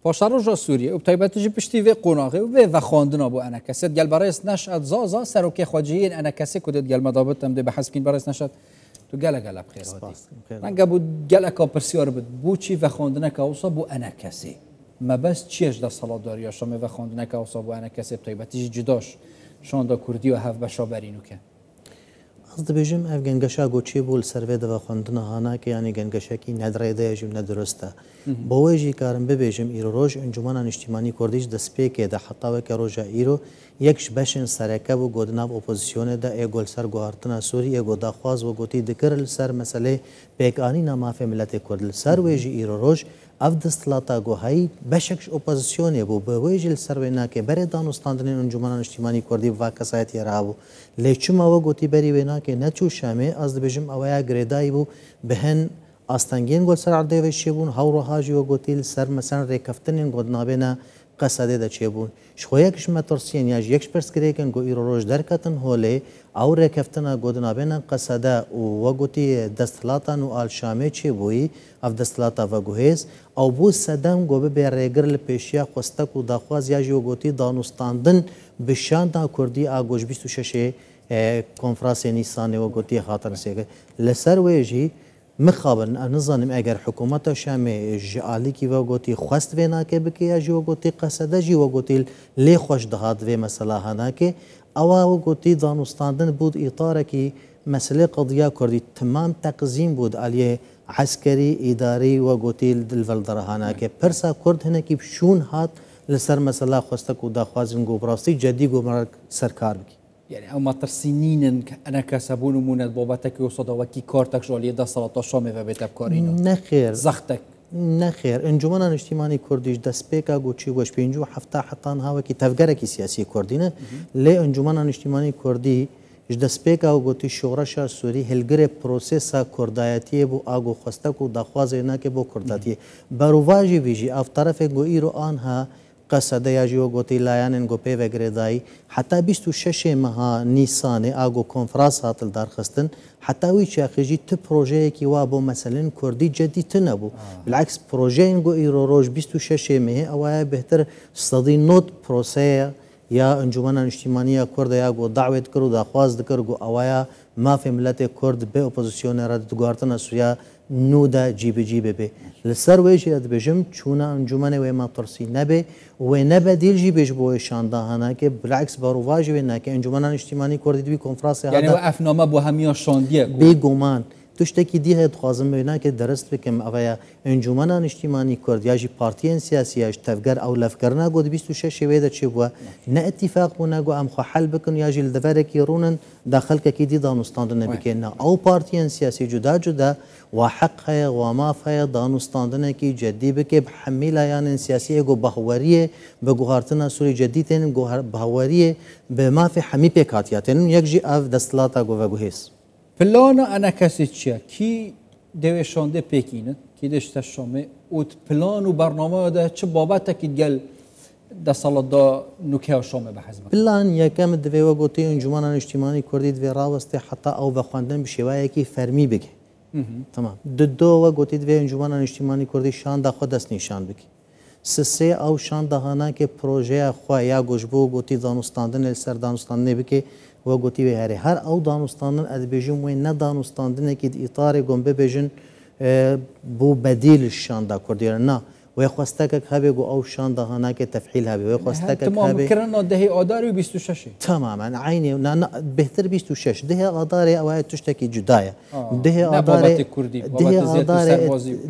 پاشاروجا سوریه و تایبەتیژی پشتی وی قۆناغی و وی خواندنا بۆ ئەنە کەسێت گەل بەڕێز نەشات زازا سەرۆکی خواجیین ئەنە کەسێک و دێت گەل مەدابەت ئەم دێ بە حەزکین بەڕێز نەشات تو گەلە بخێرهاتی ڕەنگە بوو گەلێکا پرسیار بێت بۆچی وە خواندنەکە ئەوسا بۆ ئەنە کەسێ مەبەست چێش دە سەڵاتداریە شەمێ وە خواندنەکە ئەوسا بۆ ئەنە کەسێ تایبەتیژی جداش شاندا کوردی و هەف بەشا بەرینوکە Ez dibêjim ev gengeşa goçê bû li ser vê deva xwendina hanakê yanî gengeşekî nedrêde jî nedurist e. Bo wê jî karim bibêjim îro roj Encûmena Niştîmanî Kurdî ji destpêkê de heta weke roja îro yek ji beşên sereke bû got nav opozisyonê de ê gol ser guhartina Sûriyê got daxwaz û gotî dikir li ser meselê pêkanîna mafê milletê Kurd li ser wê jî îro roj ev desthilata guhayî beşek ji opozisyonê bû bi wê jî li ser wê nake berê danûstandinên Encûmena Niştîmanî Kurdî va kesayetiyê re hebû lê çima we gotî berî wê nake neçû Şamê ez dibêjim ew ya girêdayî bû bi hin astengiyên got ser erdê ve çêbûn hewroha jî we gotî li ser mesela rêkeftinên gotnavêna قصدی دا چه بون شخویک مترسین یا یک پرسکریکن گو ایرو روش درکتن هولی او رکفتنا گودنا بینن قصده و گوتی دستلاتان و آل شامه چه بوی اف دستلاتا و گوهیز او بو سدم گو به ریگر لپیشیا خستک و داخواز یا جو گوتی دانستاندن بشان دا کردی آگوش 26 کنفرانس نیسانی و گوتی خاطر سیگه لسر ویجی مخابن نظانم اگر حکومت شام جعلی کی و گوتی خواست و ناکه بکی یا جو گوتی قصده جی و گوتی لی خوش دهات و مسئله هناکه او گوتی دانستاندن بود اطاره کی مسئله قضیه کردی تمام تقزیم بود علیه عسکری اداری و گوتی دلولدر هناکه پرسا کرد هنه کی شون هات لسر مسئله خواسته کو داخوازن گو براستی جدی گو مرک سرکار بکی يعني او مترسينين انا كسبون مونت بابتك وصدا وكي كارتك جاليه دا 13 مي وبيتب كارينا نخير زختك نخير انجمنا اجتماعي كرديش دسبيكا گوچي وش بينجو هفته حتان هاو كي تفگركي سياسي كردينه لي انجمنا اجتماعي كردي دسپیکا و گوتی شورش سوری هلگر پروسس کردایتی بو آگو خستکو دخوازینا که بو کرداتی برواجی ویجی اف طرف گو ایرو آنها قصده یا جو گوتی لایانن گو پی وگردای حتی 26 ماه نیسان آگو کنفرانس هاتل درخستن حتی وی چاخیجی تو پروژه کی و بو مثلا کردی جدید نبو بالعکس پروژه گو ایرو روز 26 ماه اوای بهتر صدی نوت پروسه یا انجمن اجتماعی کرد یا گو دعوت کرد دخواست کرد گو اوایا ما فی ملت کرد به اپوزیسیون را دگارتن سویا نودا جیب به لسر ویش اد بجم چون انجمن و ما ترسی نبه و نبدیل جیبش بو شانده هنه که بالعکس باروواج و نه که انجمن اجتماعی کرد دوی کنفرانس یعنی افنامه بو همیا شاندیه بیگمان تشتکی دیه خازم بینه که درست بکم اویا انجمن اجتماعی کرد یا جی پارتیان سیاسیش تفگر او لفکرنا گود 26 ویده چی بوا نه اتفاق بونا گو ام خو حل بکن یا جی لدفره کی رونن داخل کی دی دانستاند نبکن او پارتیان سیاسی جدا و حق های و ماف های دانستاندن کی جدی بکه بحمیل یان سیاسی گو بهوریه به گوهرتنا سوری جدیدن گوهر بهوریه به ماف حمی پکاتیاتن یک جی اف دستلاتا گو و گوهس پلانا انا کسی چیه کی دوشانده پکینه کی دشت شامه اوت پلان و برنامه ده چه بابت کی گل ده سالات دا نوکه شامه به حزب پلان یکم دوی و گوتی انجمن اجتماعی کردی دوی راوسته حتی او بخواندن بشوایه کی فرمی بگه تمام دو و گوتی دوی انجمن اجتماعی کردی شان ده خود دست نشان بگه سه او شان دهانه که پروژه خو یا گوشبو گوتی دانستاندن سر دانستاندن بگه و گوتی به هر او دانستاندن ادبیجم و نه دانستاندن که اطار گم ببیجن بو بدیل شان دا کردیر نه و خواسته که هبه گو او شان دهانه که تفعیل هبه و خواسته که تمام کرنا ده آداری 26 تماما عینی نه بهتر 26 ده آداری او تشتکی جدایه ده آداری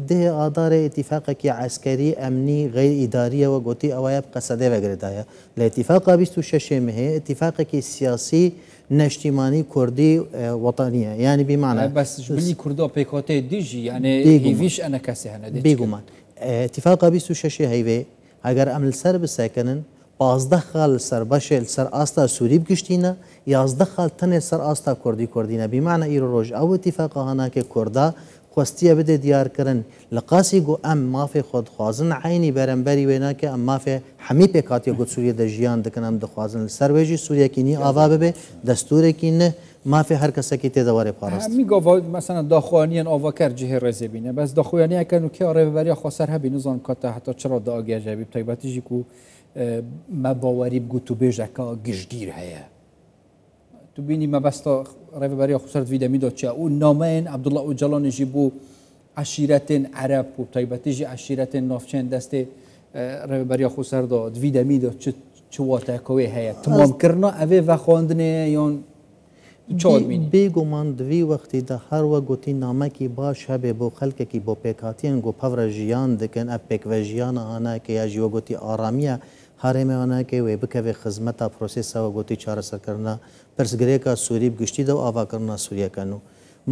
ده آداری اتفاق کی عسکری امنی غیر اداری و گوتی او قصده وگردایه الاتفاق 26 مه اتفاق کی سیاسی نشتیمانی کردی وطنیه یعنی بمعنی بس جبلی کردا پیکاته دیجی یعنی هیویش انا کسی هنده بیگمان اتفاق 26 هیوی اگر عمل سر بسکنن 15 خال سر باشه سر آستا سوری بگشتینه 11 خال تن سر آستا کردینه بمعنی ایرو روز او اتفاق هانا که کردا خواستی بده دیار کردن لقاسی گو ام مافی خود خوازن عینی برنبری وینا که ام مافی حمی پیکاتی گو سوریه د جیان دکنم د خوازن سرویجی سوریه کی نی آوا به دستور کی نه ما في هر کسی که تدواره پارست میگه مثلا داخوانیان آواکر جه رزبینه بس داخوانی کنو که آره برای خسر هبی نزان کاته حتی چرا دا آگه جبی طیبتی جی کو ما باوری بگو تو بیجه که گشگیر هیا تو بینی ما بس تا آره برای خسر دویده میداد چه اون نامین عبدالله اوجلان جیبو عشیرت عرب و طیبتی جی عشیرت نافچین دست برای خسر دا دویده میداد چه واته کوی هیا تمام کرنا اوه و خواندنه یان بێگومان دوی وەختی دا هەروە گوتی نامەکی باش هەبێ بۆ خەلکێکی بۆ پێکهاتیان گۆ پەڕە ژیان دەکەن ئە پێکڤە ژیانە هەناکە یا ژیوە گوتی ئارامیە هەرێمەواناکە وێ بکەوێ خزمەتە پرۆسێسەوە گوتی چارەسەرکردنا پرسگرێکە سووری بگشتی دە و ئاواکردنا سووریەکەن و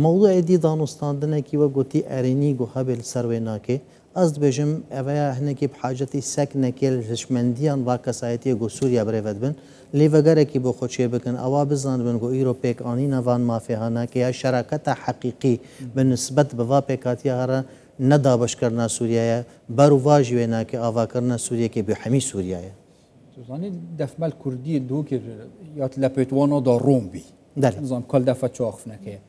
موضوع دی دانوستاندنێکی وە گوتی ئەرێنی گۆ هەبێ سەروێ ناکێ ئەس دبێژم ئەوەیە هەنێکی بحاجەتی سەک نەکێل هشمەندیان با کەسایەتیە گۆ سووریا برێڤەت بن لێڤەگەرێکی بۆ خۆچێ بکەن ئەوا بزانبن گۆ ئیرۆ پێکانی نەوان مافێهاناکە یا شەراکەتە حەقیقی بنسبەت بەوا پێکاتیە هەرە نەدا بەشکردنا سووریایە بەر و واژی وێ ناکە ئاواکردنا سووریەکی بێ هەمی سووریایە زانی دەفمەل کوردی دوو کرد یات لە پێتوانەدا ڕۆم بی زان کۆل دەفە چاخفنەکەیە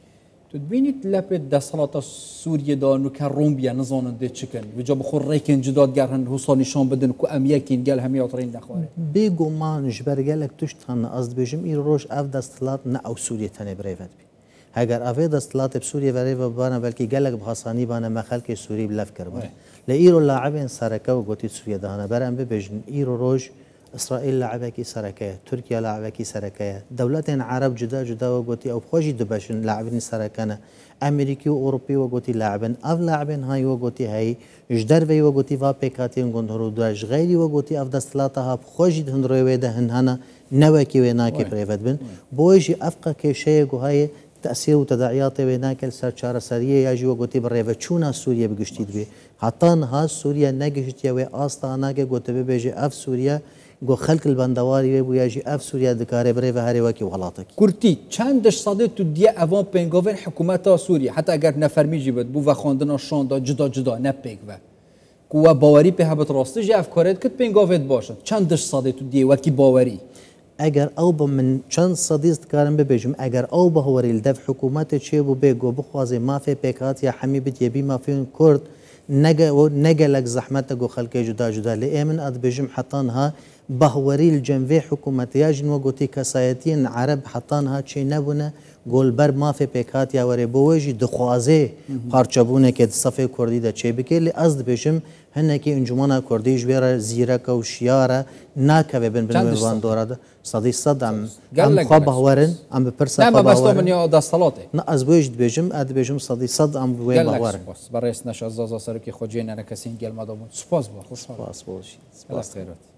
تو ببینید لپت دستالات سوریه دانو که روم بیا نزانن ده چکن و جا بخور ریکن جداد گرهن حسا نشان بدن که ام یکین گل همی آترین نخواره بگو من جبرگلک توشت هن از بجم این روش اف دستالات نه او سوریه تنه بریفت بی اگر اوه دستالات بسوریه وری و بانه بلکه گلک بحسانی بانه مخل که سوری بلف کرده لایرو لاعبین سرکه و گوتی سوریه دهانه برام ببجن ایرو روش إسرائيل لعبكي سركية تركيا لعبكي سركية دولتين عرب جدا جدا وقوتي أو بخوجي دبشن لاعبين سركنا أمريكي وأوروبي وقوتي لاعبين أف لاعبين هاي وقوتي هاي جدر في وقوتي فا بيكاتين قندرو دواج غيري وقوتي أف دستلاتها بخوجي دهندروي ويدا هنهانا نواكي ويناكي بريفت بن بويجي أفقا كيشيق وهاي تأثير وتداعيات ويناكل سرچارة سرية يجي وقوتي بريفت شونا سوريا بقشتيد بي حتى ها سوريا نقشتيا وي آستا ناقي قوتي بيجي أف سوريا گو خلق البندواری و یاجی اف سوریا دکاره بره و هری وکی ولاتی کورتی چندش صادق تو دی اوان پنگاون حکومت سوریه حتی اگر نفرمی جیبد بو و خواندن شاندا جدا جدا نپیگ و کو باوری به هبت راسته جه افکارت کت پنگاون باشد چندش صادق تو دی وکی باوری اگر او با من چند صدیست کارم ببیجم اگر او با هوری الدف حکومت چه بو بگو بخوازه مافی پیکات یا حمیبت یبی مافیون کرد نگلک زحمت گو خلق جدا جدا لئمن اد بجم حطانها بهوري الجنبي حكومتيا جنو قوتي كسايتين عرب حطانها چي نبونه گول بر ما في بيكات يا وري بوجي دخوازي پارچبونه كد صفي كردي دا چي بكي لي ازد بشم هنكي انجمانا كردي جبيرا زيرك و شيارة ناكوه بن بنوان دورا دا صدي صد ام خواب بهورن ام بپرسا خواب بهورن نما بستو من يا دا صلاته نا از بوجد بجم اد بجم صدي صد ام بوين بهورن برئيس نشاز زازا سركي خوجين انا كسين گل مدامون سپاس با خوش سپاس باشید سپاس خيرات